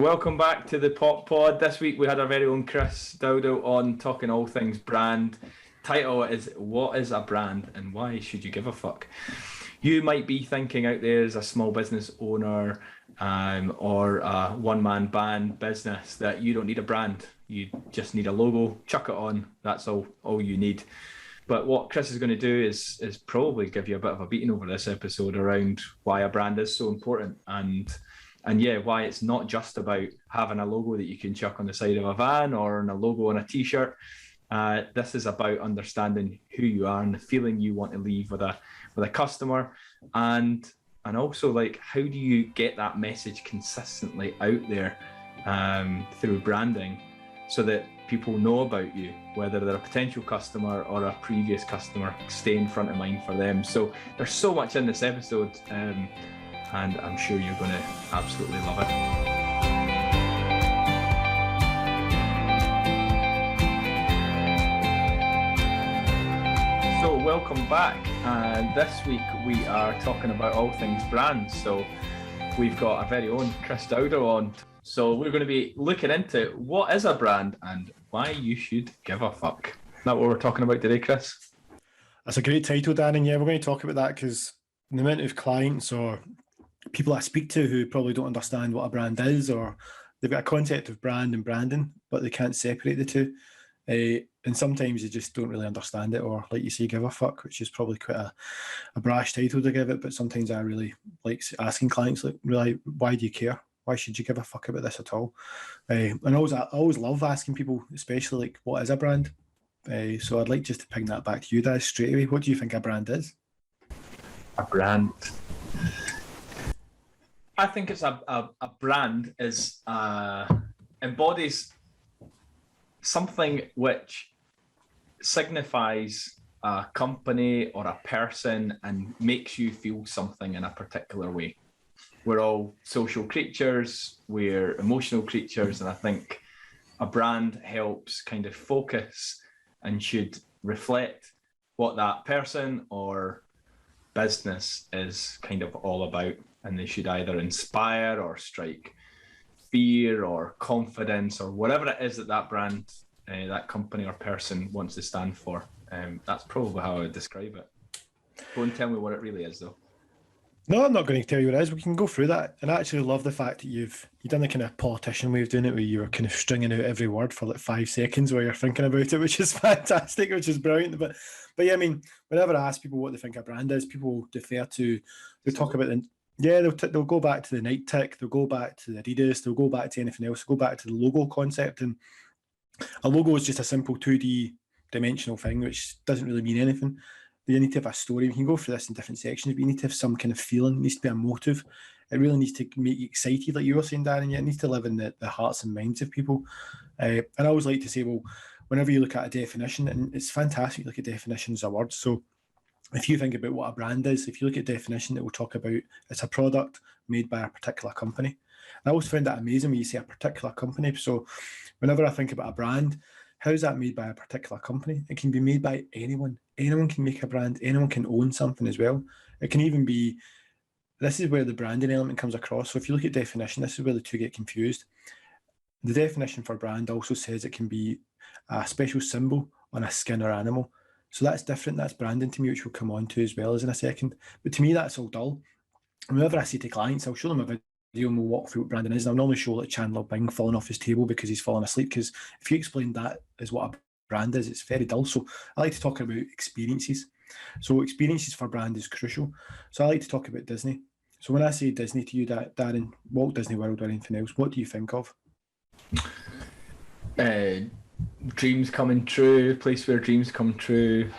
Welcome back to the Pop Pod. This week we had our very own Chris Dowdle on talking all things brand. Title is What is a Brand and Why Should You Give a Fuck? You might be thinking out there as a small business owner or a one-man band business that you don't need a brand. You just need a logo, chuck it on. That's all you need. But what Chris is going to do is probably give you a bit of a beating over this episode around why a brand is so important and yeah, why it's not just about having a logo that you can chuck on the side of a van or a logo on a t-shirt. This is about understanding who you are and the feeling you want to leave with a customer, and also like how do you get that message consistently out there through branding so that people know about you, whether they're a potential customer or a previous customer, stay in front of mind for them. So there's so much in this episode. And I'm sure you're going to absolutely love it. So welcome back. This week we are talking about all things brands. So we've got our very own Chris Dowdle on. So we're going to be looking into what is a brand and why you should give a fuck. Is that what we're talking about today, Chris? That's a great title, Dan. And yeah, we're going to talk about that because the amount of clients or people I speak to who probably don't understand what a brand is, or they've got a concept of brand and branding, but they can't separate the two. And sometimes they just don't really understand it, or like you say, give a fuck, which is probably quite a brash title to give it. But sometimes I really like asking clients, like, really, why do you care? Why should you give a fuck about this at all? And I always love asking people, especially like, what is a brand? So I'd like just to ping that back to you guys straight away. What do you think a brand is? A brand. I think it's a brand is embodies something which signifies a company or a person and makes you feel something in a particular way. We're all social creatures, we're emotional creatures, and I think a brand helps kind of focus and should reflect what that person or business is kind of all about. And they should either inspire or strike fear or confidence or whatever it is that brand, that company or person wants to stand for. That's probably how I would describe it. Go and tell me what it really is, though. No, I'm not going to tell you what it is. We can go through that. And I actually love the fact that you've done the kind of politician way of doing it, where you were kind of stringing out every word for like 5 seconds while you're thinking about it, which is fantastic, which is brilliant. But yeah, I mean, whenever I ask people what they think a brand is, people defer to, they talk about they'll go back to the Nike tick, they'll go back to the Adidas, they'll go back to anything else, they'll go back to the logo concept. And a logo is just a simple 2D dimensional thing, which doesn't really mean anything. You need to have a story. We can go through this in different sections, but you need to have some kind of feeling. It needs to be a motive. It really needs to make you excited, like you were saying, Darren. Yeah, it needs to live in the hearts and minds of people. And I always like to say, well, whenever you look at a definition, and it's fantastic, you look at definitions of words. So if you think about what a brand is, if you look at definition, it will talk about it's a product made by a particular company. And I always find that amazing when you say a particular company. So whenever I think about a brand, how is that made by a particular company? It can be made by anyone. Anyone can make a brand. Anyone can own something as well. It can even be, this is where the branding element comes across. So if you look at definition, this is where the two get confused. The definition for brand also says it can be a special symbol on a skin or animal. So that's different. That's branding to me, which we'll come on to as well as in a second. But to me, that's all dull. And whenever I say to clients, I'll show them a video and we'll walk through what branding is. And I'll normally show like Chandler Bing falling off his table because he's fallen asleep. Because if you explain that as what a brand is, it's very dull. So I like to talk about experiences. So experiences for brand is crucial. So I like to talk about Disney. So when I say Disney to you, Darren, Walt Disney World or anything else, what do you think of? Dreams coming true, place where dreams come true,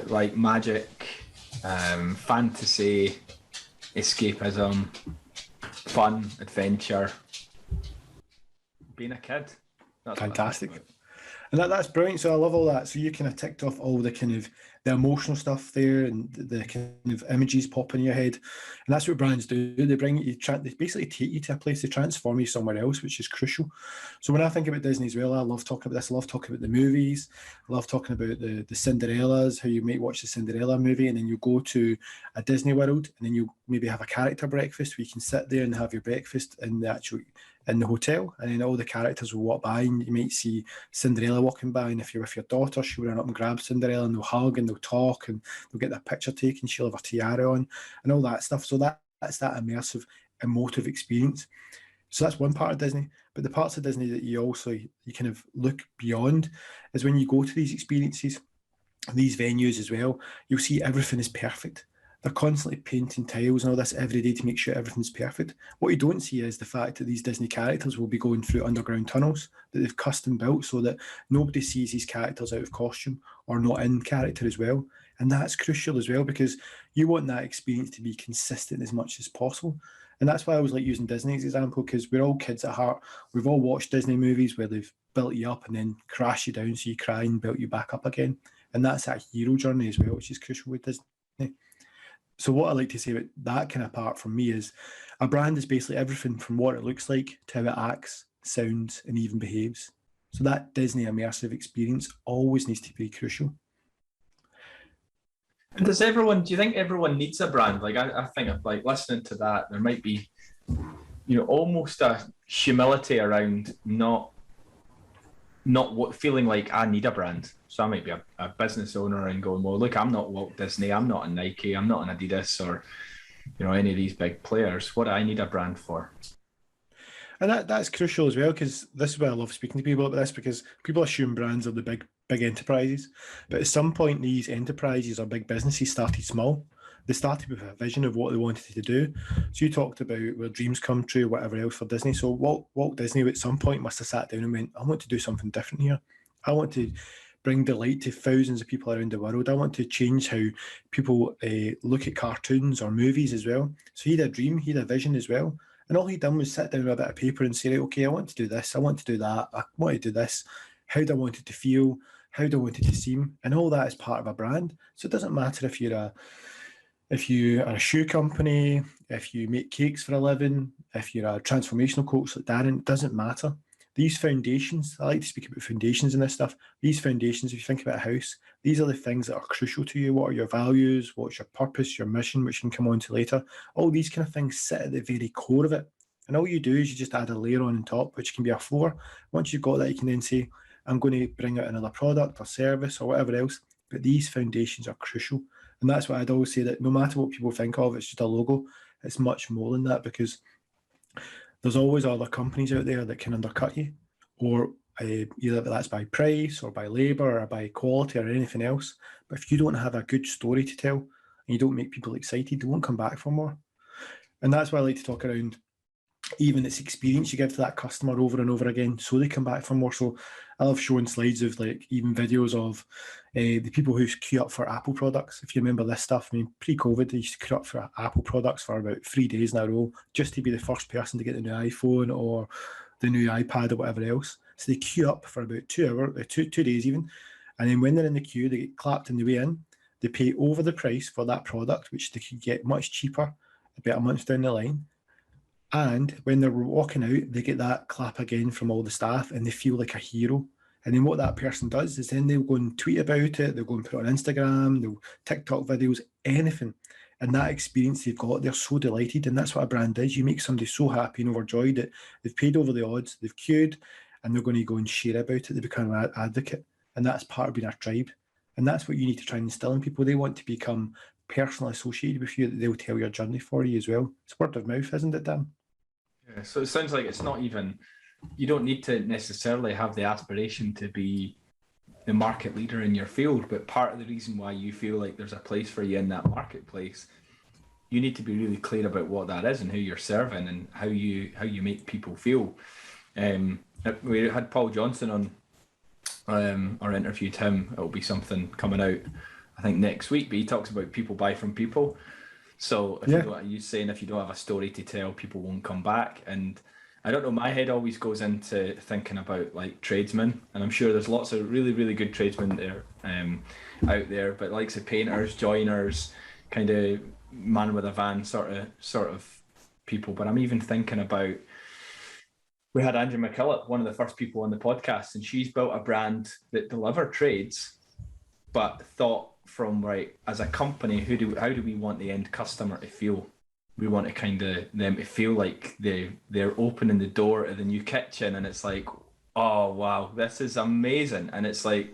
like magic, fantasy, escapism, fun, adventure, being a kid. That's fantastic. And that's brilliant. So I love all that. So you kind of ticked off all the kind of the emotional stuff there and the kind of images pop in your head. And that's what brands do. They bring you, they basically take you to a place, they transform you somewhere else, which is crucial. So when I think about Disney as well, I love talking about this. I love talking about the movies. I love talking about the Cinderellas, how you might watch the Cinderella movie and then you go to a Disney World and then you maybe have a character breakfast where you can sit there and have your breakfast in the hotel, and then all the characters will walk by and you might see Cinderella walking by, and if you're with your daughter, she'll run up and grab Cinderella and they'll hug and they'll talk and they'll get their picture taken, she'll have her tiara on and all that stuff. So that's that immersive, emotive experience. So that's one part of Disney. But the parts of Disney that you kind of look beyond is when you go to these experiences, these venues as well, you'll see everything is perfect. They're constantly painting tiles and all this every day to make sure everything's perfect. What you don't see is the fact that these Disney characters will be going through underground tunnels that they've custom built so that nobody sees these characters out of costume or not in character as well. And that's crucial as well because you want that experience to be consistent as much as possible. And that's why I always like using Disney as an example, because we're all kids at heart. We've all watched Disney movies where they've built you up and then crash you down so you cry and built you back up again. And that's that hero journey as well, which is crucial with Disney. So what I like to say about that kind of part from me is a brand is basically everything from what it looks like to how it acts, sounds, and even behaves. So that Disney immersive experience always needs to be crucial. And do you think everyone needs a brand? Like, I think of like listening to that, there might be, almost a humility around not feeling like I need a brand. So I might be a business owner and going, well, look, I'm not Walt Disney, I'm not a Nike, I'm not an Adidas or, any of these big players. What do I need a brand for? And that's crucial as well, because this is why I love speaking to people about this, because people assume brands are the big enterprises. But at some point, these enterprises or big businesses started small. They started with a vision of what they wanted to do. So you talked about where dreams come true, whatever else for Disney. So Walt Disney at some point must have sat down and went, I want to do something different here. I want to bring delight to thousands of people around the world. I want to change how people look at cartoons or movies as well. So he had a dream, he had a vision as well. And all he done was sit down with a bit of paper and say, right, okay, I want to do this, I want to do that, I want to do this. How do I want it to feel? How do I want it to seem? And all that is part of a brand. So it doesn't matter if you are a shoe company, if you make cakes for a living, if you're a transformational coach like Darren, it doesn't matter. These foundations, I like to speak about foundations and this stuff. These foundations, if you think about a house, these are the things that are crucial to you. What are your values? What's your purpose, your mission, which you can come on to later? All these kind of things sit at the very core of it. And all you do is you just add a layer on top, which can be a floor. Once you've got that, you can then say, I'm going to bring out another product or service or whatever else. But these foundations are crucial. And that's why I'd always say that no matter what people think of, it's just a logo. It's much more than that, because there's always other companies out there that can undercut you, or either that's by price or by labour or by quality or anything else. But if you don't have a good story to tell and you don't make people excited, they won't come back for more. And that's why I like to talk around even this experience you give to that customer over and over again so they come back for more. So I love showing slides of like even videos of the people who queue up for Apple products. If you remember this stuff, I mean, pre-COVID, they used to queue up for Apple products for about 3 days in a row just to be the first person to get the new iPhone or the new iPad or whatever else. So they queue up for about 2 hours, 2 days even. And then when they're in the queue, they get clapped in the way in. They pay over the price for that product, which they could get much cheaper about a month down the line. And when they're walking out, they get that clap again from all the staff and they feel like a hero. And then what that person does is then they'll go and tweet about it, they'll go and put it on Instagram, they'll TikTok videos, anything. And that experience they've got, they're so delighted. And that's what a brand is. You make somebody so happy and overjoyed that they've paid over the odds, they've queued, and they're going to go and share about it. They become an advocate. And that's part of being a tribe. And that's what you need to try and instill in people. They want to become personally associated with you, that they'll tell your journey for you as well. It's word of mouth, isn't it, Dan? Yeah, so it sounds like it's not even, you don't need to necessarily have the aspiration to be the market leader in your field, but part of the reason why you feel like there's a place for you in that marketplace, you need to be really clear about what that is and who you're serving and how you make people feel. We had Paul Johnson on, or interviewed him. It'll be something coming out, I think, next week, but he talks about people buy from people. So if you don't have a story to tell, people won't come back. And I don't know, my head always goes into thinking about like tradesmen, and I'm sure there's lots of really, really good tradesmen there, out there, but likes of painters, joiners, kind of man with a van sort of people. But I'm even thinking about, we had Andrew McKillop, one of the first people on the podcast, and she's built a brand that deliver trades, but thought from, right, as a company, how do we want the end customer to feel? We want to kind of them to feel like they're opening the door to the new kitchen, and it's like, oh wow, this is amazing, and it's like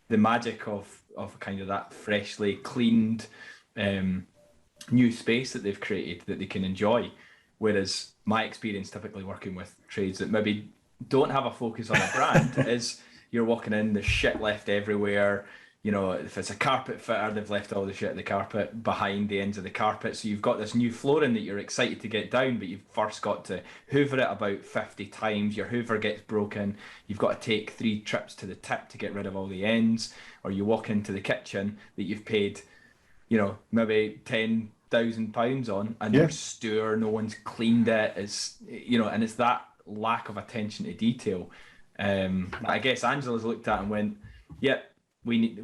the magic of kind of that freshly cleaned new space that they've created that they can enjoy. Whereas my experience typically working with trades that maybe don't have a focus on a brand is you're walking in, there's shit left everywhere. You know, if it's a carpet fitter, they've left all the shit of the carpet behind the ends of the carpet. So you've got this new flooring that you're excited to get down, but you've first got to hoover it about 50 times. Your hoover gets broken. You've got to take 3 trips to the tip to get rid of all the ends. Or you walk into the kitchen that you've paid, you know, maybe £10,000 on, and there's stew, no one's cleaned it. It's, you know, and it's that lack of attention to detail. I guess Angela's looked at and went, yep.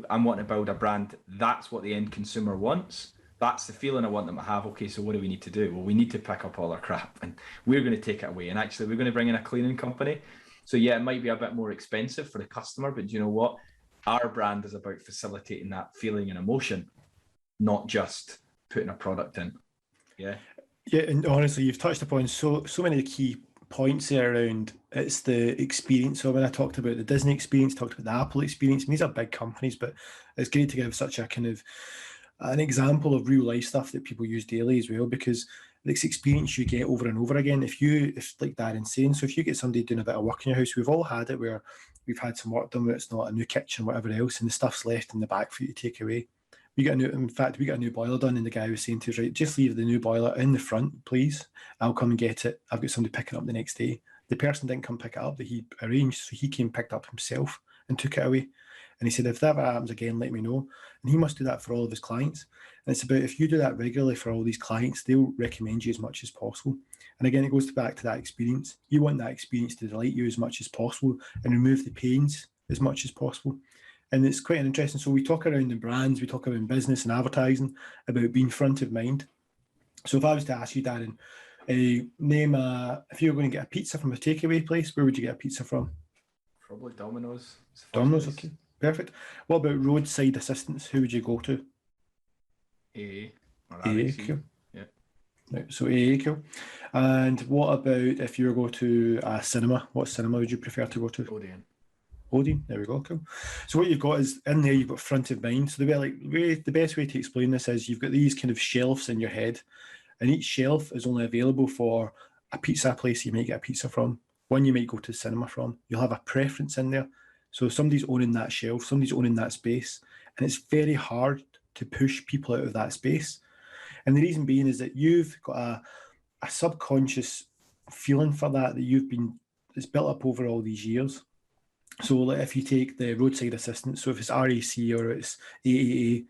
I'm wanting to build a brand. That's what the end consumer wants. That's the feeling I want them to have. Okay, so what do we need to do? Well, we need to pick up all our crap, and we're going to take it away. And actually, we're going to bring in a cleaning company. So yeah, it might be a bit more expensive for the customer, but do you know what? Our brand is about facilitating that feeling and emotion, not just putting a product in. Yeah. Yeah, and honestly, you've touched upon so many of the key points there around it's the experience. So when I talked about the Disney experience, talked about the Apple experience, and these are big companies, but it's great to give such a kind of an example of real life stuff that people use daily as well, because this experience you get over and over again. If like Darren's saying, so if you get somebody doing a bit of work in your house, we've all had it where we've had some work done where it's not a new kitchen, whatever else, and the stuff's left in the back for you to take away. We got a new boiler done, and the guy was saying to us, right, just leave the new boiler in the front, please. I'll come and get it. I've got somebody picking up the next day. The person didn't come pick it up that he arranged, so he came, picked up himself, and took it away. And he said, if that ever happens again, let me know. And he must do that for all of his clients. And it's about, if you do that regularly for all these clients, they'll recommend you as much as possible. And again, it goes back to that experience. You want that experience to delight you as much as possible and remove the pains as much as possible. And it's quite interesting. So we talk around the brands, we talk about business and advertising, about being front of mind. So if I was to ask you, Darren, name if you were going to get a pizza from a takeaway place, where would you get a pizza from? Probably Domino's. Domino's, okay, perfect. What about roadside assistance? Who would you go to? AA or AA, RAC. cool. Yeah. Right, so AA, cool. And what about if you were going to a cinema? What cinema would you prefer to go to? Odeon. Odeon, there we go, cool. So what you've got is in there, you've got front of mind. So the best way to explain this is you've got these kind of shelves in your head, and each shelf is only available for a pizza place you might get a pizza from, one you might go to the cinema from. You'll have a preference in there. So somebody's owning that shelf, somebody's owning that space, and it's very hard to push people out of that space. And the reason being is that you've got a subconscious feeling for that it's built up over all these years. So like if you take the roadside assistance, so if it's RAC or it's AAA,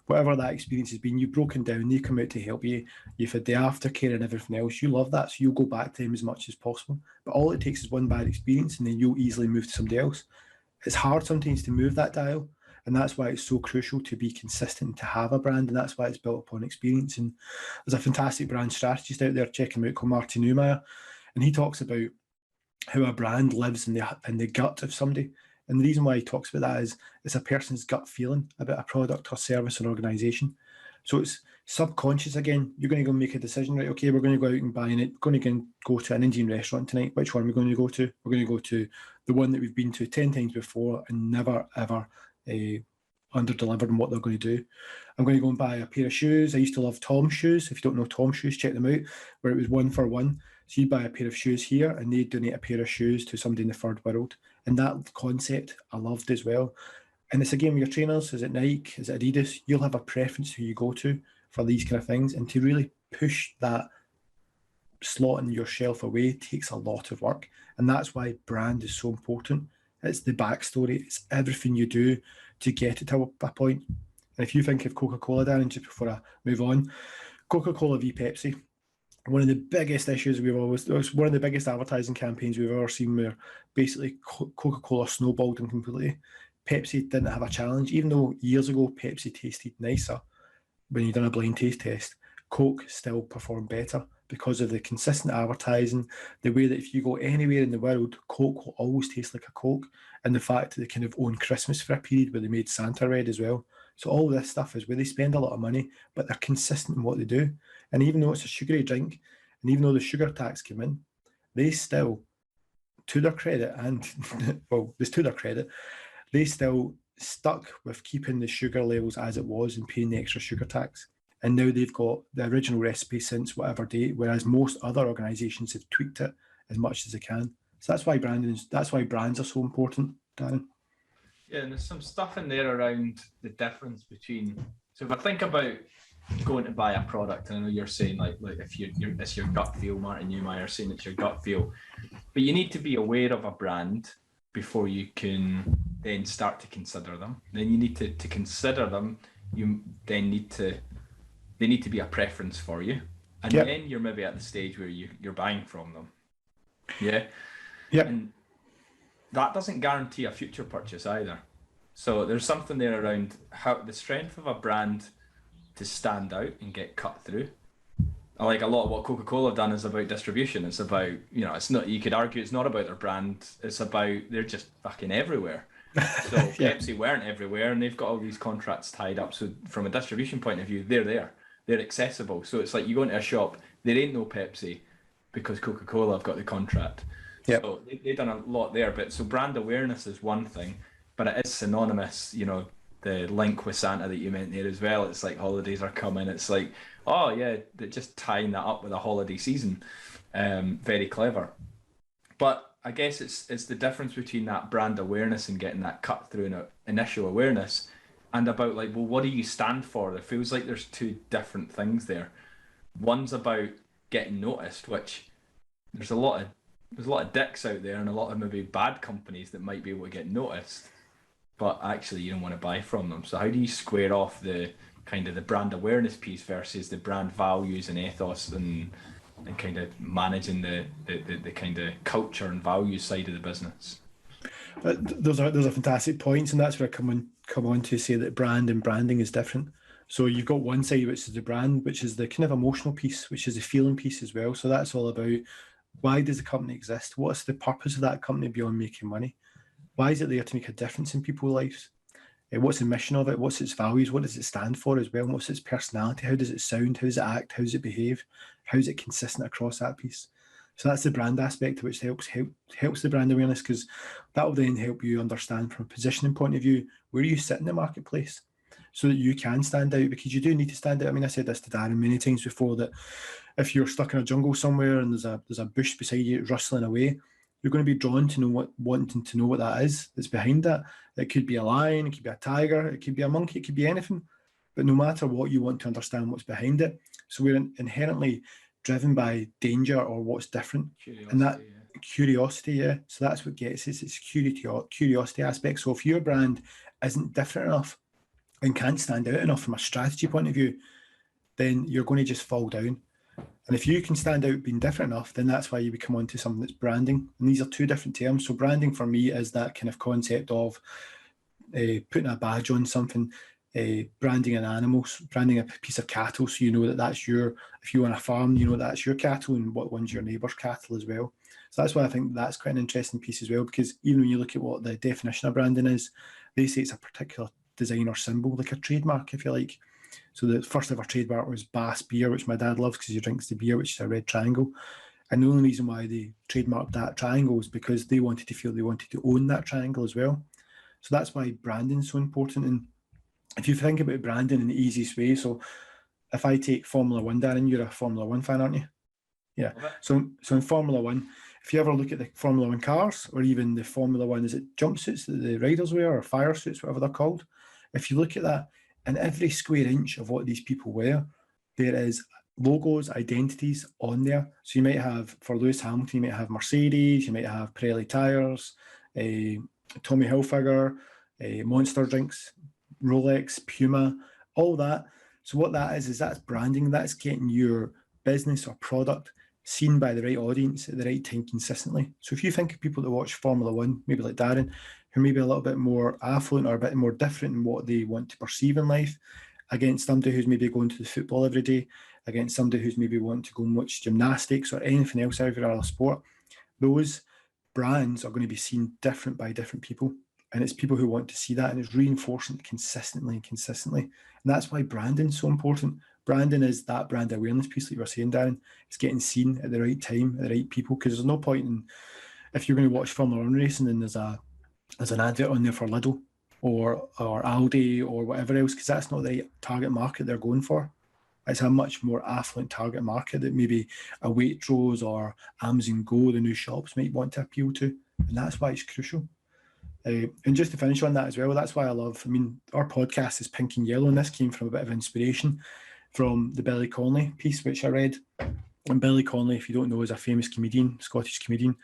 whatever that experience has been, you've broken down, they come out to help you, you've had the aftercare and everything else, you love that, so you'll go back to them as much as possible. But all it takes is one bad experience and then you'll easily move to somebody else. It's hard sometimes to move that dial, and that's why it's so crucial to be consistent, to have a brand, and that's why it's built upon experience. And there's a fantastic brand strategist out there, check him out, called Martin Neumeyer, and he talks about how a brand lives in the gut of somebody. And the reason why he talks about that is it's a person's gut feeling about a product or service or organization. So it's subconscious again. You're going to go make a decision, right? Okay, we're going to go out and buy it. We're going to go to an Indian restaurant tonight. Which one are we going to go to? We're going to go to the one that we've been to 10 times before and never, ever under-delivered on what they're going to do. I'm going to go and buy a pair of shoes. I used to love Tom's shoes. If you don't know Tom's shoes, check them out, where it was 1 for 1. So you buy a pair of shoes here and they donate a pair of shoes to somebody in the third world. And that concept I loved as well. And it's again with your trainers, is it Nike, is it Adidas? You'll have a preference who you go to for these kind of things. And to really push that slot in your shelf away takes a lot of work. And that's why brand is so important. It's the backstory. It's everything you do to get it to a point. And if you think of Coca-Cola, Darren, just before I move on, Coca-Cola v Pepsi. one of the biggest issues it was one of the biggest advertising campaigns we've ever seen, where basically Coca-Cola snowballed and completely. Pepsi didn't have a challenge, even though years ago Pepsi tasted nicer when you done a blind taste test. Coke still performed better because of the consistent advertising, the way that if you go anywhere in the world, Coke will always taste like a Coke, and the fact that they kind of own Christmas for a period where they made Santa red as well. So all this stuff is where they spend a lot of money, but they're consistent in what they do. And even though it's a sugary drink, and even though the sugar tax came in, they still, to their credit, and well, it's to their credit, they still stuck with keeping the sugar levels as it was and paying the extra sugar tax. And now they've got the original recipe since whatever date, whereas most other organisations have tweaked it as much as they can. So that's why brands are so important, Darren. Yeah, and there's some stuff in there around the difference between. So if I think about going to buy a product, and I know you're saying like if it's your gut feel, Martin Newmeyer are saying it's your gut feel, but you need to be aware of a brand before you can then start to consider them. Then you need to consider them. You then need to. They need to be a preference for you, and then you're maybe at the stage where you're buying from them. Yeah. And that doesn't guarantee a future purchase either. So there's something there around how the strength of a brand to stand out and get cut through. Like a lot of what Coca-Cola have done is about distribution. It's about, it's not, you could argue it's not about their brand. It's about, they're just fucking everywhere. So Pepsi weren't everywhere, and they've got all these contracts tied up. So from a distribution point of view, they're there. They're accessible. So it's like you go into a shop, there ain't no Pepsi because Coca-Cola have got the contract. Yep. So they've done a lot there. But so brand awareness is one thing, but it is synonymous, the link with Santa that you meant there as well. It's like holidays are coming. It's like, oh yeah, they're just tying that up with a holiday season. Very clever. But I guess it's the difference between that brand awareness and getting that cut through in initial awareness, and about like, well, what do you stand for? It feels like there's two different things there. One's about getting noticed, which there's a lot of dicks out there and a lot of maybe bad companies that might be able to get noticed, but actually you don't want to buy from them. So how do you square off the kind of the brand awareness piece versus the brand values and ethos and kind of managing the kind of culture and values side of the business? Those are fantastic points, and that's where I come on to say that brand and branding is different. So you've got one side, which is the brand, which is the kind of emotional piece, which is the feeling piece as well. So that's all about, why does the company exist? What's the purpose of that company beyond making money? Why is it there to make a difference in people's lives? What's the mission of it? What's its values? What does it stand for as well? And what's its personality? How does it sound? How does it act? How does it behave? How is it consistent across that piece? So that's the brand aspect, which helps the brand awareness, because that will then help you understand from a positioning point of view, where you sit in the marketplace so that you can stand out, because you do need to stand out. I mean, I said this to Darren many times before, that if you're stuck in a jungle somewhere and there's a bush beside you rustling away, you're going to be drawn to wanting to know what that is that's behind that. It could be a lion, it could be a tiger, it could be a monkey, it could be anything. But no matter what, you want to understand what's behind it. So we're inherently driven by danger or what's different. Curiosity, and that curiosity, So that's what gets us. It's curiosity aspect. So if your brand isn't different enough and can't stand out enough from a strategy point of view, then you're going to just fall down. And if you can stand out being different enough, then that's why you become onto something that's branding. And these are two different terms. So branding for me is that kind of concept of putting a badge on something, branding an animal, branding a piece of cattle, so you know that that's if you own a farm, you know that's your cattle, and what one's your neighbour's cattle as well. So that's why I think that's quite an interesting piece as well, because even when you look at what the definition of branding is, they say it's a particular design or symbol, like a trademark, if you like. So the first ever trademark was Bass beer, which my dad loves because he drinks the beer, which is a red triangle. And the only reason why they trademarked that triangle is because they wanted to feel they wanted to own that triangle as well. So that's why branding is so important. And if you think about branding in the easiest way, so if I take Formula One, Darren, you're a Formula One fan, aren't you? Yeah. Okay. So in Formula One, if you ever look at the Formula One cars, or even the Formula One, is it jumpsuits that the riders wear, or fire suits, whatever they're called? If you look at that, in every square inch of what these people wear, there is logos, identities on there. So you might have, for Lewis Hamilton, you might have Mercedes, you might have Pirelli tyres, Tommy Hilfiger, Monster drinks, Rolex, Puma, all that. So what that is that's branding. That's getting your business or product seen by the right audience at the right time consistently. So if you think of people that watch Formula One, maybe like Darren, who may be a little bit more affluent or a bit more different in what they want to perceive in life, against somebody who's maybe going to the football every day, against somebody who's maybe wanting to go and watch gymnastics or anything else, every other sport, those brands are going to be seen different by different people. And it's people who want to see that, and it's reinforcing it consistently and consistently. And that's why branding's so important. Branding is that brand awareness piece that you were saying, Darren. It's getting seen at the right time, at the right people, because there's no point in, if you're going to watch Formula One racing and there's an advert on there for Lidl or Aldi or whatever else, because that's not the right target market they're going for. It's a much more affluent target market that maybe a Waitrose or Amazon Go, the new shops, might want to appeal to. And that's why it's crucial. And just to finish on that as well, that's why our podcast is pink and yellow, and this came from a bit of inspiration from the Billy Connolly piece, which I read. And Billy Connolly, if you don't know, is a famous comedian, Scottish comedian.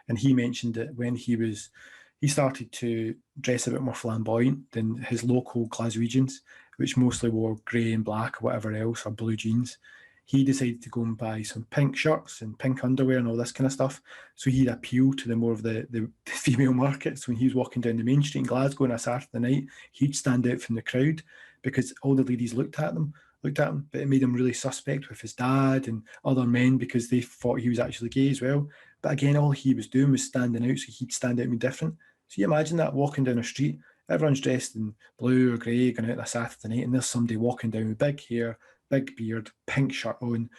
And he mentioned that when he started to dress a bit more flamboyant than his local Glaswegians, which mostly wore grey and black or whatever else, or blue jeans, he decided to go and buy some pink shirts and pink underwear and all this kind of stuff. So he'd appeal to the more of the female market. So when he was walking down the main street in Glasgow on a Saturday night, he'd stand out from the crowd because all the ladies looked at him, but it made him really suspect with his dad and other men because they thought he was actually gay as well. But again, all he was doing was standing out, so he'd stand out and be different. So you imagine that walking down a street, everyone's dressed in blue or grey, going out on a Saturday night, and there's somebody walking down with big hair, big beard, pink shirt on,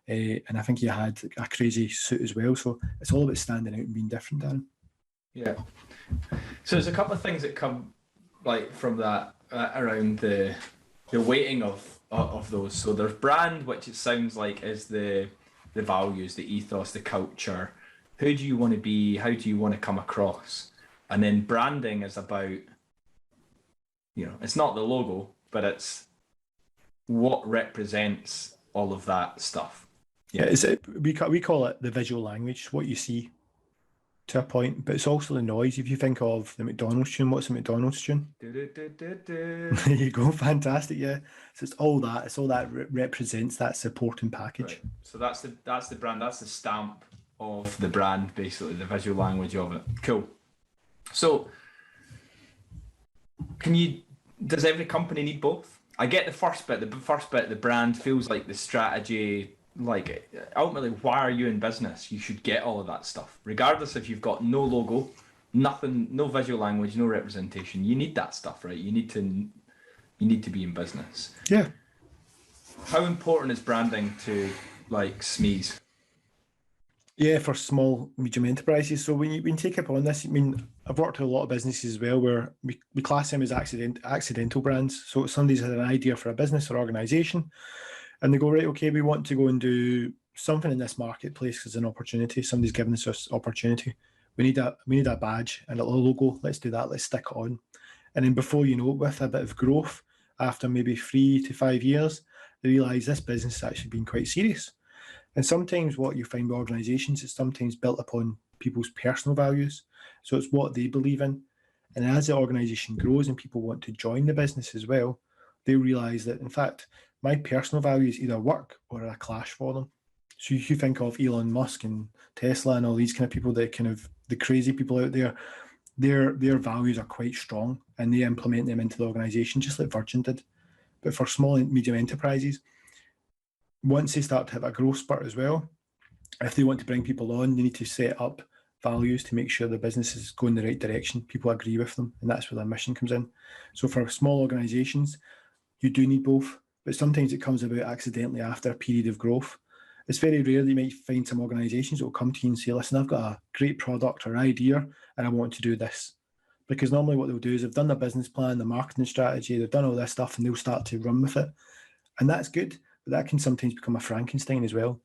and I think he had a crazy suit as well. So it's all about standing out and being different, Darren. Yeah. So there's a couple of things that come like from that around the weighting of those. So there's brand, which it sounds like is the values, the ethos, the culture. Who do you want to be? How do you want to come across? And then branding is about, it's not the logo, but it's what represents all of that stuff. Yeah, we call it the visual language, what you see to a point, but it's also the noise. If you think of the McDonald's tune, what's the McDonald's tune? There you go, fantastic, yeah. So it's all that represents that supporting package. Right. So that's the brand, that's the stamp of the brand, basically, the visual language of it. Cool. So does every company need both? I get the first bit. The brand feels like the strategy. Like, ultimately, why are you in business? You should get all of that stuff, regardless if you've got no logo, nothing, no visual language, no representation. You need that stuff, right? You need to be in business. Yeah. How important is branding to like SMEs? Yeah, for small, medium enterprises. So when you take up on this, I've worked with a lot of businesses as well where we class them as accidental brands. So somebody's had an idea for a business or organisation and they go, right, okay, we want to go and do something in this marketplace as an opportunity. Somebody's given us this opportunity. We need a badge and a logo. Let's do that. Let's stick it on. And then before you know it, with a bit of growth, after maybe 3 to 5 years, they realise this business has actually been quite serious. And sometimes what you find with organisations is sometimes built upon people's personal values. So it's what they believe in. And as the organisation grows and people want to join the business as well, they realise that, in fact, my personal values either work or are a clash for them. So if you think of Elon Musk and Tesla and all these kind of people, the crazy people out there, their values are quite strong and they implement them into the organisation just like Virgin did. But for small and medium enterprises, once they start to have a growth spurt as well, if they want to bring people on, they need to set up values to make sure the business is going the right direction. People agree with them, and that's where their mission comes in. So for small organisations, you do need both, but sometimes it comes about accidentally after a period of growth. It's very rare that you might find some organisations that will come to you and say, listen, I've got a great product or idea and I want to do this. Because normally what they'll do is they've done their business plan, the marketing strategy, they've done all this stuff and they'll start to run with it. And that's good. But that can sometimes become a Frankenstein as well.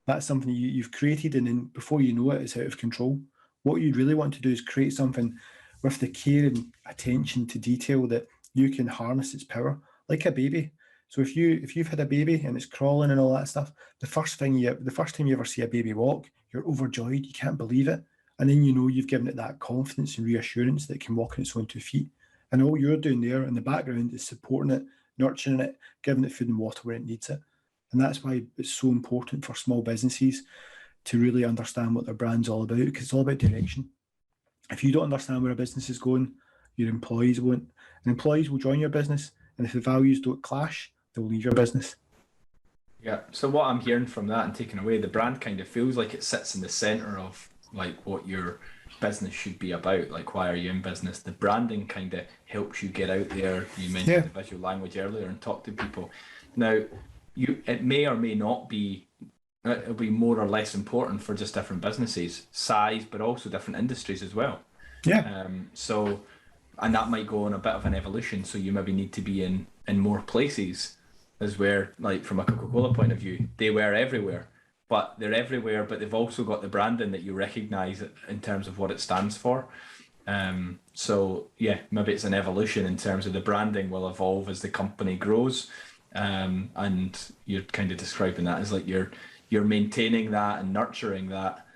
That's something you've created, and then before you know it, it's out of control. What you really want to do is create something with the care and attention to detail that you can harness its power, like a baby. So if you've had a baby and it's crawling and all that stuff, the first time you ever see a baby walk, you're overjoyed. You can't believe it, and then you know you've given it that confidence and reassurance that it can walk on its own 2 feet. And all you're doing there in the background is supporting it, nurturing it, giving it food and water where it needs it. And that's why it's so important for small businesses to really understand what their brand's all about, because it's all about direction. If you don't understand where a business is going, your employees won't. And employees will join your business. And if the values don't clash, they'll leave your business. Yeah. So what I'm hearing from that and taking away, the brand kind of feels like it sits in the center of like what your business should be about. Like, why are you in business? The branding kind of helps you get out there. You mentioned the visual language earlier and talk to people. Now, it may or may not be. It'll be more or less important for just different businesses, size, but also different industries as well. Yeah. So, and that might go on a bit of an evolution. So you maybe need to be in more places, as where, like from a Coca-Cola point of view, they were everywhere, but they're everywhere, but they've also got the branding that you recognise in terms of what it stands for. So yeah, maybe it's an evolution in terms of the branding will evolve as the company grows, and you're kind of describing that as like you're maintaining that and nurturing that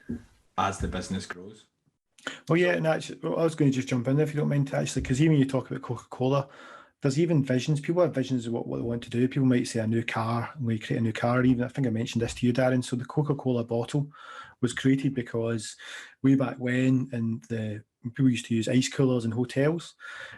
as the business grows. Well, yeah, and actually, I was going to just jump in there if you don't mind, actually, because even when you talk about Coca-Cola, there's even visions. People have visions of what they want to do. People might say a new car, and we create a new car. Even I think I mentioned this to you, Darren. So the Coca-Cola bottle was created because way back when, and the people used to use ice coolers in hotels,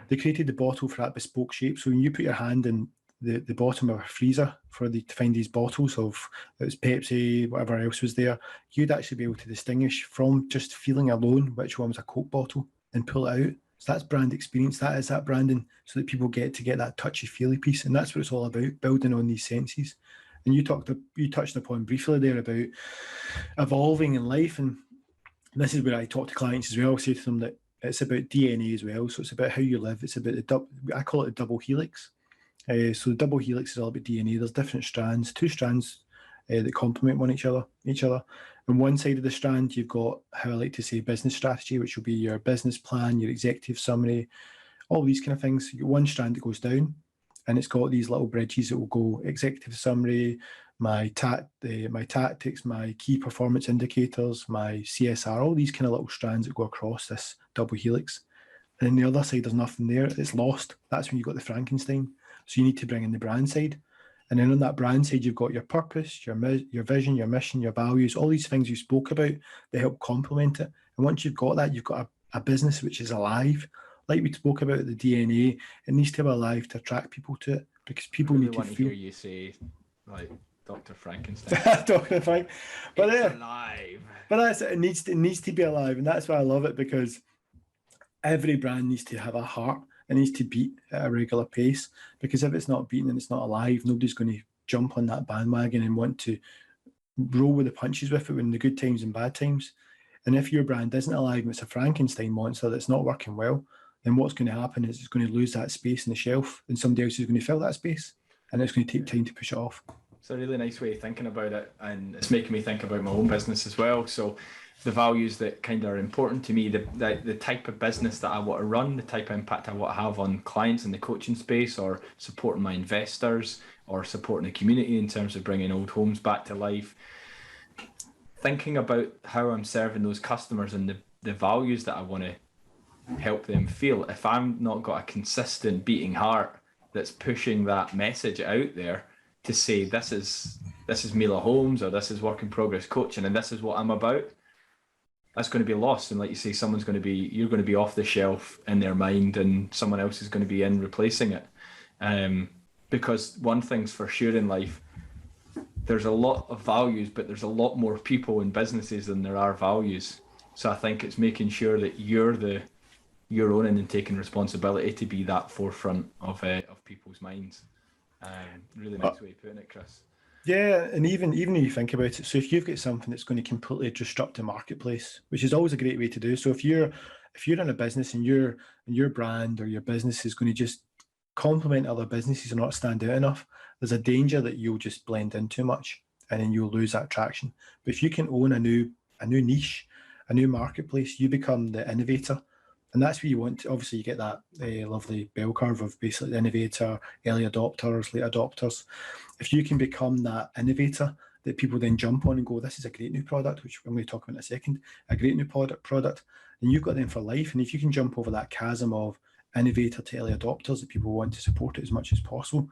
they created the bottle for that bespoke shape. So when you put your hand in the bottom of a freezer to find these bottles of, it was Pepsi, whatever else was there, you'd actually be able to distinguish from just feeling alone which one was a Coke bottle and pull it out. So that's brand experience. That is that branding, so that people get that touchy-feely piece, and that's what it's all about, building on these senses. And you touched upon briefly there about evolving in life, and this is where I talk to clients as well. I say to them that it's about DNA as well. So it's about how you live. It's about I call it the double helix. So the double helix is all about DNA. There's different strands, two strands that complement each other. On one side of the strand, you've got, how I like to say, business strategy, which will be your business plan, your executive summary, all these kind of things. You get one strand that goes down, and it's got these little bridges that will go executive summary, my tactics, my key performance indicators, my CSR, all these kind of little strands that go across this double helix. And then the other side, there's nothing there. It's lost. That's when you've got the Frankenstein. So you need to bring in the brand side. And then on that brand side, you've got your purpose, your vision, your mission, your values, all these things you spoke about that help complement it. And once you've got that, you've got a business which is alive. Like we spoke about the DNA, it needs to be alive to attract people to it, because people need to feel. Hear you say, like Dr. Frankenstein. Dr. Frank, but it's alive. But that's it. It needs to be alive, and that's why I love it, because every brand needs to have a heart. It needs to beat at a regular pace, because if it's not beating and it's not alive, nobody's going to jump on that bandwagon and want to roll with the punches with it in the good times and bad times. And if your brand isn't alive and it's a Frankenstein monster that's not working well, then what's going to happen is it's going to lose that space on the shelf, and somebody else is going to fill that space, and it's going to take time to push it off. It's a really nice way of thinking about it, and it's making me think about my own business as well. So the values that kind of are important to me, the type of business that I want to run, the type of impact I want to have on clients in the coaching space, or supporting my investors, or supporting the community in terms of bringing old homes back to life. Thinking about how I'm serving those customers and the values that I want to help them feel. If I'm not got a consistent beating heart that's pushing that message out there to say this is Mila Holmes, or this is Work in Progress Coaching, and this is what I'm about, that's going to be lost. And like you say, you're going to be off the shelf in their mind, and someone else is going to be in replacing it. Because one thing's for sure in life, there's a lot of values, but there's a lot more people in businesses than there are values. So I think it's making sure that you're owning and taking responsibility to be that forefront of people's minds. Really nice way of putting it, Chris. Yeah, and even when you think about it, so if you've got something that's going to completely disrupt the marketplace, which is always a great way to do. So if you're in a business and your brand or your business is going to just complement other businesses and not stand out enough, there's a danger that you'll just blend in too much, and then you'll lose that traction. But if you can own a new niche, a new marketplace, you become the innovator. And that's where you want to, obviously you get that lovely bell curve of basically the innovator, early adopters, late adopters. If you can become that innovator that people then jump on and go, this is a great new product, which I'm going to talk about in a second, a great new product, and you've got them for life. And if you can jump over that chasm of innovator to early adopters, that people want to support it as much as possible,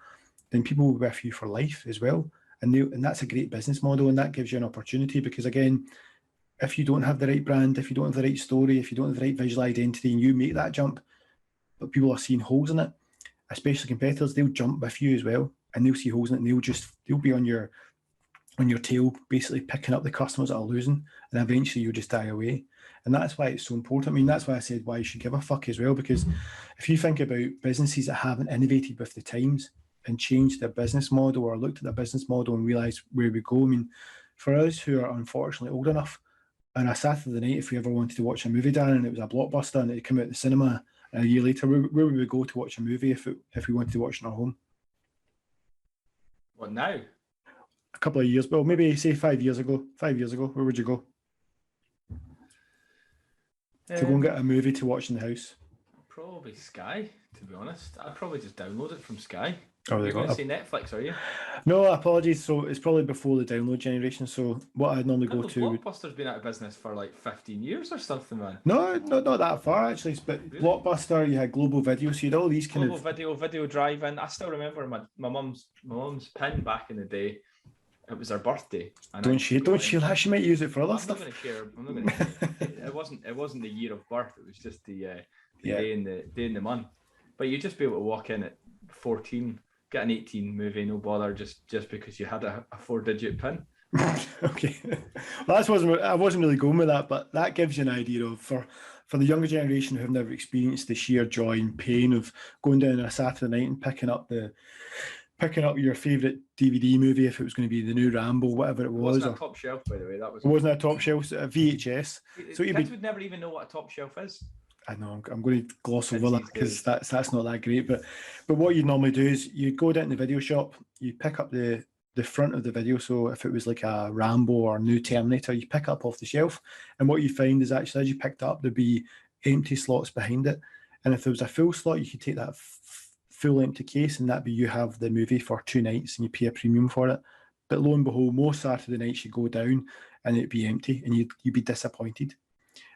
then people will be with you for life as well. and that's a great business model, and that gives you an opportunity because, again, if you don't have the right brand, if you don't have the right story, if you don't have the right visual identity, and you make that jump, but people are seeing holes in it, especially competitors, they'll jump with you as well, and they'll see holes in it, and they'll be on your tail, basically picking up the customers that are losing, and eventually you'll just die away. And that's why it's so important. I mean, that's why I said why you should give a fuck as well, because if you think about businesses that haven't innovated with the times and changed their business model or looked at their business model and realised where we go, I mean, for us who are unfortunately old enough, on a Saturday night, if we ever wanted to watch a movie, Dan, and it was a blockbuster and it came out in the cinema, and a year later, where would we go to watch a movie if we wanted to watch it in our home? What now? A couple of years, well, maybe say 5 years ago. 5 years ago, where would you go? To go and get a movie to watch in the house? Probably Sky, to be honest. I'd probably just download it from Sky. Oh, You're going to say Netflix, are you? No, apologies. So it's probably before the download generation. So what I'd normally go to... Blockbuster's been out of business for like 15 years or something, man. No, not that far, actually. But really? Blockbuster, you had Global Video, so you had all these kind of... Video drive-in. I still remember my mum's pin back in the day. It was her birthday. And don't she let she might use it for other stuff. I'm not going to care. It wasn't the year of birth. It was just the day in the month. But you'd just be able to walk in at 14, get an 18 movie, no bother, just because you had a 4-digit pin. Okay, well, I wasn't really going with that, but that gives you an idea of for the younger generation who have never experienced the sheer joy and pain of going down on a Saturday night and picking up your favourite DVD movie, if it was going to be the new Rambo, whatever it was. It wasn't a top shelf, by the way. It wasn't a top shelf, a VHS. So kids would never even know what a top shelf is. I know, I'm going to gloss over that because that's not that great. But what you'd normally do is you'd go down to the video shop, you pick up the front of the video. So if it was like a Rambo or new Terminator, you pick up off the shelf. And what you find is actually as you picked up, there'd be empty slots behind it. And if there was a full slot, you could take that full empty case and that'd be you have the movie for 2 nights and you pay a premium for it. But lo and behold, most Saturday nights you go down and it'd be empty and you'd be disappointed.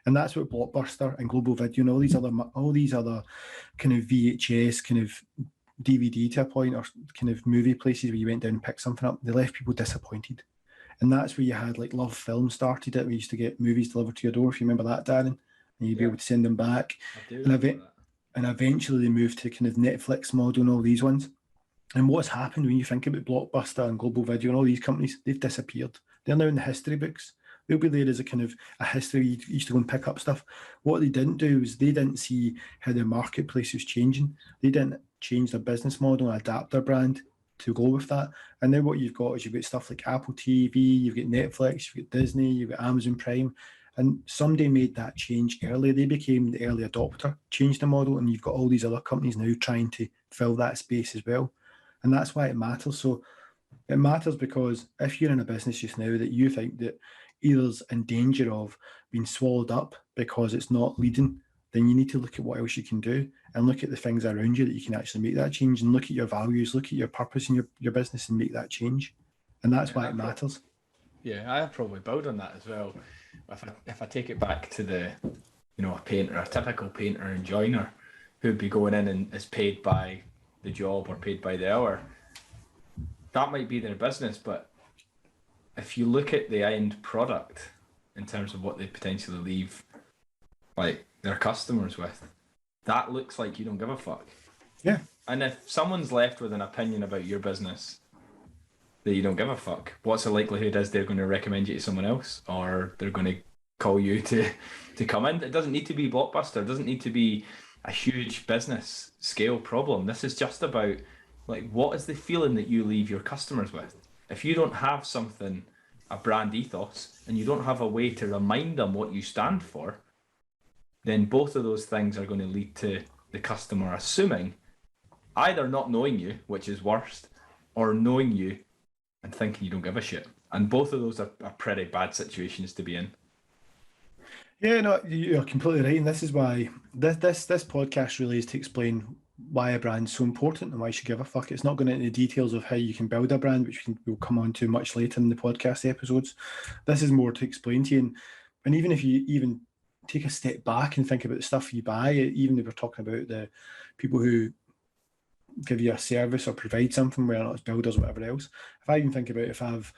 And that's what Blockbuster and Global Video and all these other kind of VHS, kind of DVD to a point, or kind of movie places where you went down and picked something up, they left people disappointed. And that's where you had like Love Film started it. We used to get movies delivered to your door, if you remember that, Darren, and you'd be able to send them back. And eventually they moved to kind of Netflix model and all these ones. And what's happened when you think about Blockbuster and Global Video and all these companies, they've disappeared. They're now in the history books. They'll be there as a kind of a history. You used to go and pick up stuff. What they didn't do is they didn't see how the marketplace was changing. They didn't change their business model and adapt their brand to go with that. And now what you've got is you've got stuff like Apple TV, you've got Netflix, you've got Disney, you've got Amazon Prime. And somebody made that change early. They became the early adopter, changed the model, and you've got all these other companies now trying to fill that space as well. And that's why it matters. So it matters because if you're in a business just now that you think that either's in danger of being swallowed up because it's not leading, then you need to look at what else you can do and look at the things around you that you can actually make that change and look at your values, look at your purpose in your business and make that change. And that's why it matters. Yeah, I probably build on that as well. If I take it back to the, a painter, a typical painter and joiner who'd be going in and is paid by the job or paid by the hour, that might be their business, but if you look at the end product in terms of what they potentially leave like their customers with, that looks like you don't give a fuck. Yeah. And if someone's left with an opinion about your business that you don't give a fuck, what's the likelihood is they're going to recommend you to someone else or they're going to call you to come in? It doesn't need to be Blockbuster. It doesn't need to be a huge business scale problem. This is just about like, what is the feeling that you leave your customers with? If you don't have something, a brand ethos, and you don't have a way to remind them what you stand for, then both of those things are going to lead to the customer assuming, either not knowing you, which is worst, or knowing you and thinking you don't give a shit. And both of those are pretty bad situations to be in. Yeah, no, you're completely right. And this is why this podcast really is to explain why a brand's so important and why you should give a fuck. It's not going into the details of how you can build a brand, which we'll come on to much later in the podcast episodes. This is more to explain to you. And even if you even take a step back and think about the stuff you buy, even if we're talking about the people who give you a service or provide something, whether or not it's builders or whatever else. If I even think about if I've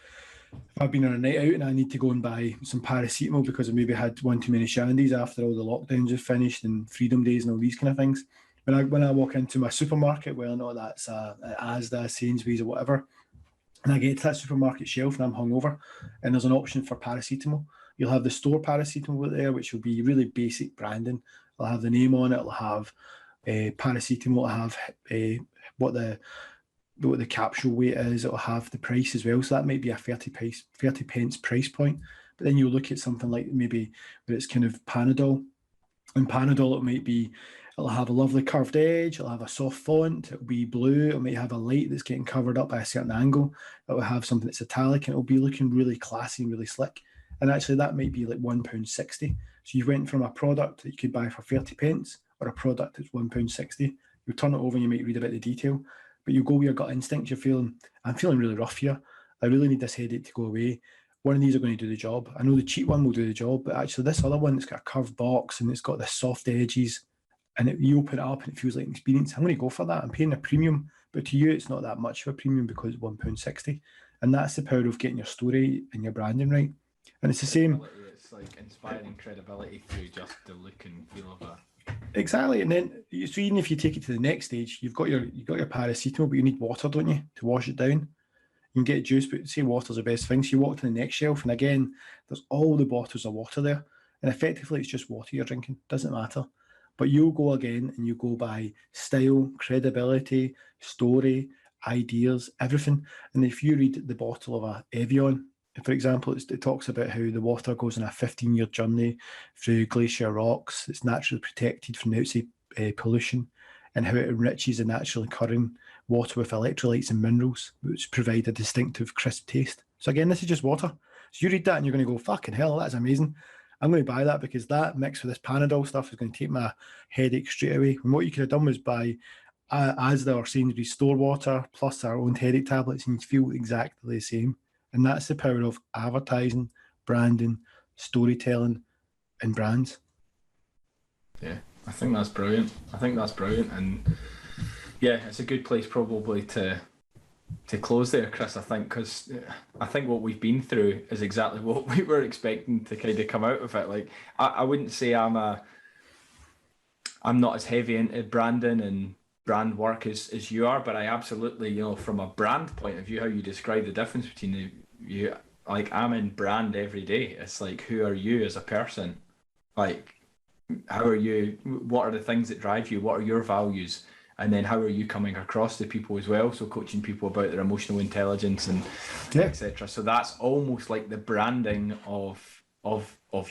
been on a night out and I need to go and buy some paracetamol because I maybe had one too many shandies after all the lockdowns have finished and freedom days and all these kind of things. When I walk into my supermarket, whether or not that's a Asda, Sainsbury's or whatever, and I get to that supermarket shelf and I'm hungover and there's an option for paracetamol, you'll have the store paracetamol there, which will be really basic branding. It'll have the name on it, it'll have paracetamol, it'll have what the capsule weight is, it'll have the price as well. So that might be a 30 pence price point. But then you look at something like maybe where it's kind of Panadol. And Panadol, it'll have a lovely curved edge, it'll have a soft font, it'll be blue, it might have a light that's getting covered up by a certain angle, it'll have something that's italic, and it'll be looking really classy and really slick. And actually that might be like £1.60. So you went from a product that you could buy for 30 pence or a product that's £1.60. You turn it over and you might read about the detail, but you go with your gut instinct. I'm feeling really rough here. I really need this headache to go away. One of these are going to do the job. I know the cheap one will do the job, but actually this other one, it's got a curved box and it's got the soft edges, and you open it up and it feels like an experience. I'm going to go for that. I'm paying a premium, but to you, it's not that much of a premium because it's £1.60. And that's the power of getting your story and your branding right. And it's the same. It's like inspiring credibility through just the look and feel of it. Exactly. And then, so even if you take it to the next stage, you've got your paracetamol, but you need water, don't you, to wash it down? You can get juice, but say water's the best thing. So you walk to the next shelf, and again, there's all the bottles of water there. And effectively, it's just water you're drinking. Doesn't matter. But you'll go again, and you go by style, credibility, story, ideas, everything. And if you read the bottle of a Evian, for example, it talks about how the water goes on a 15-year journey through glacier rocks. It's naturally protected from the outside pollution, and how it enriches the naturally occurring water with electrolytes and minerals, which provide a distinctive crisp taste. So again, this is just water. So you read that and you're going to go, fucking hell, that's amazing. I'm going to buy that because that mixed with this Panadol stuff is going to take my headache straight away. And what you could have done was buy Asda or Sainsbury's store water plus our own headache tablets, and you feel exactly the same. And that's the power of advertising, branding, storytelling, and brands. Yeah, I think that's brilliant. And yeah, it's a good place probably to close there, Chris, I think, because I think what we've been through is exactly what we were expecting to kind of come out of it. Like, I wouldn't say I'm not as heavy into branding and brand work as you are, but I absolutely, from a brand point of view, how you describe the difference between you, like, I'm in brand every day. It's like, who are you as a person? Like, how are you? What are the things that drive you? What are your values? And then how are you coming across to people as well? So coaching people about their emotional intelligence and etc. So that's almost like the branding of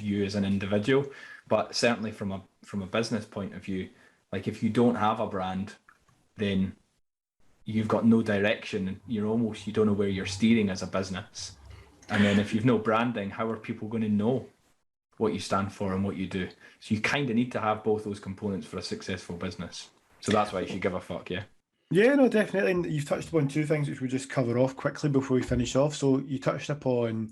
you as an individual. But certainly from a business point of view, like, if you don't have a brand, then you've got no direction. You don't know where you're steering as a business. And then if you've no branding, how are people going to know what you stand for and what you do? So you kind of need to have both those components for a successful business. So that's why you should give a fuck, yeah? Yeah, no, definitely. And you've touched upon two things which we'll just cover off quickly before we finish off. So you touched upon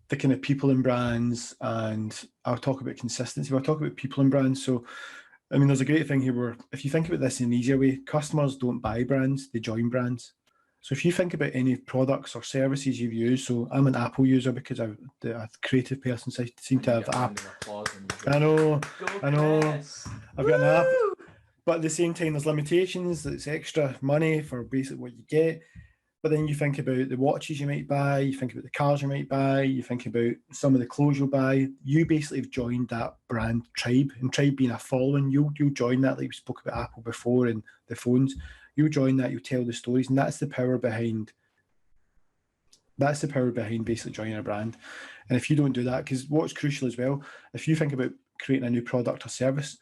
the kind of people and brands, and I'll talk about consistency. We'll talk about people and brands. So, I mean, there's a great thing here where if you think about this in an easier way, customers don't buy brands, they join brands. So if you think about any products or services you've used, so I'm an Apple user because I'm a creative person, so I seem to have Apple. I know. I've got an app. But at the same time, there's limitations. It's extra money for basically what you get. But then you think about the watches you might buy, you think about the cars you might buy, you think about some of the clothes you'll buy. You basically have joined that brand tribe, and tribe being a following, you'll join that, like we spoke about Apple before and the phones. You'll join that, you'll tell the stories, and that's the power behind basically joining a brand. And if you don't do that, because what's crucial as well, if you think about creating a new product or service,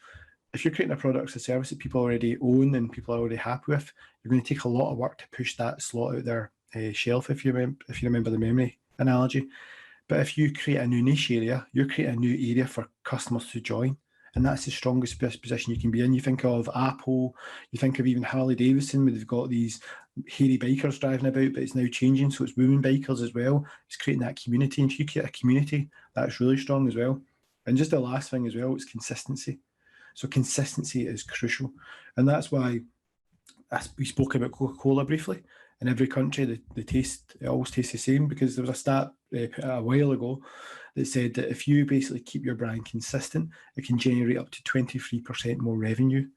if you're creating a product or service that people already own and people are already happy with, you're going to take a lot of work to push that slot out their shelf, if you remember the memory analogy. But if you create a new niche area, you're creating a new area for customers to join. And that's the strongest position you can be in. You think of Apple, you think of even Harley Davidson, where they've got these hairy bikers driving about, but it's now changing. So it's women bikers as well. It's creating that community. And if you create a community, that's really strong as well. And just the last thing as well, it's consistency. So consistency is crucial. And that's why we spoke about Coca-Cola briefly. In every country, it always tastes the same, because there was a stat a while ago that said that if you basically keep your brand consistent, it can generate up to 23% more revenue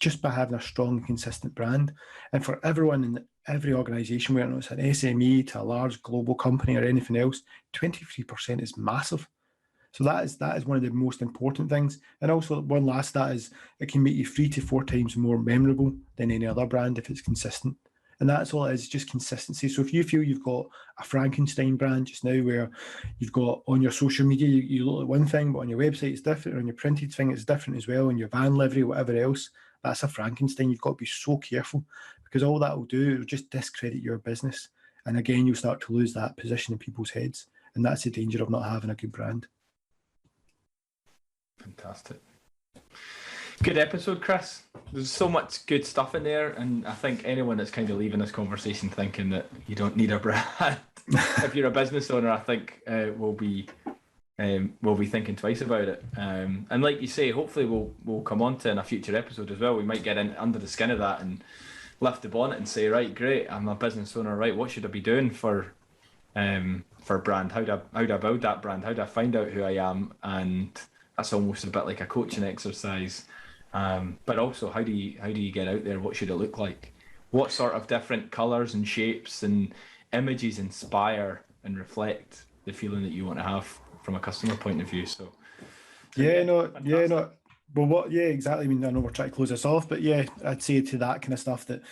just by having a strong, consistent brand. And for everyone in every organisation, whether it's an SME to a large global company or anything else, 23% is massive. So that is one of the most important things. And also, one last stat is it can make you 3 to 4 times more memorable than any other brand if it's consistent. And that's all it is, just consistency. So if you feel you've got a Frankenstein brand just now, where you've got on your social media, you look at one thing, but on your website it's different, on your printed thing it's different as well, on your van livery, whatever else, that's a Frankenstein. You've got to be so careful, because all that will do is just discredit your business. And again, you'll start to lose that position in people's heads. And that's the danger of not having a good brand. Fantastic. Good episode, Chris. There's so much good stuff in there, and I think anyone that's kind of leaving this conversation thinking that you don't need a brand, if you're a business owner, I think will be thinking twice about it. And like you say, hopefully we'll come on to in a future episode as well. We might get in under the skin of that and lift the bonnet and say, right, great, I'm a business owner, right? What should I be doing for brand? How do I build that brand? How do I find out who I am? And that's almost a bit like a coaching exercise. But also, how do you get out there? What should it look like? What sort of different colours and shapes and images inspire and reflect the feeling that you want to have from a customer point of view? So well, exactly. I mean, I know we're trying to close this off, but yeah, I'd say to that kind of stuff that,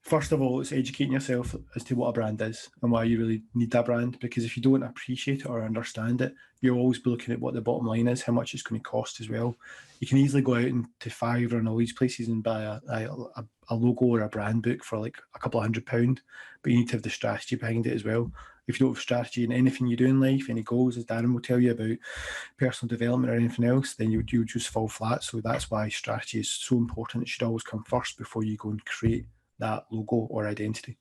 first of all, it's educating yourself as to what a brand is and why you really need that brand. Because if you don't appreciate it or understand it, you'll always be looking at what the bottom line is, how much it's going to cost as well. You can easily go out into Fiverr and all these places and buy a logo or a brand book for like a couple of £100, but you need to have the strategy behind it as well. If you don't have strategy in anything you do in life, any goals, as Darren will tell you about personal development or anything else, then you just fall flat. So that's why strategy is so important. It should always come first before you go and create that logo or identity.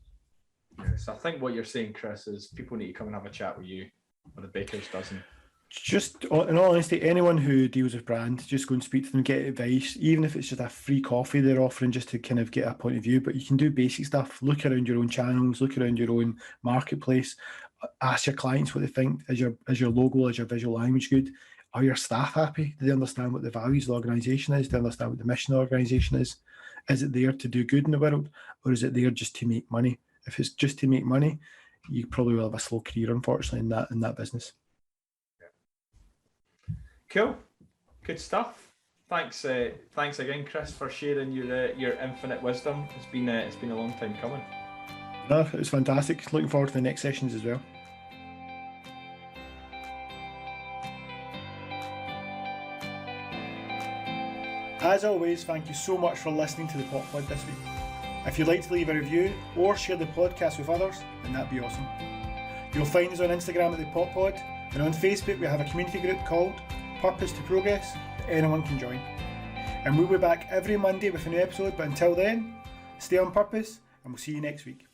Yes, I think what you're saying, Chris, is people need to come and have a chat with you, or the baker's dozen. Just in all honesty, anyone who deals with brand, just go and speak to them, get advice, even if it's just a free coffee they're offering, just to kind of get a point of view. But you can do basic stuff, look around your own channels, look around your own marketplace, ask your clients what they think. Is your logo, is your visual language good? Are your staff happy? Do they understand what the values of the organisation is? Do they understand what the mission of the organisation is? Is it there to do good in the world, or is it there just to make money? If it's just to make money, you probably will have a slow career, unfortunately, in that business. Cool, good stuff. Thanks again, Chris, for sharing your infinite wisdom. It's been a long time coming. No, it was fantastic. Looking forward to the next sessions as well. As always, thank you so much for listening to the Pop Pod this week. If you'd like to leave a review or share the podcast with others, then that'd be awesome. You'll find us on Instagram at the Pop Pod, and on Facebook we have a community group called Purpose to Progress that anyone can join. And we'll be back every Monday with a new episode, but until then, stay on purpose and we'll see you next week.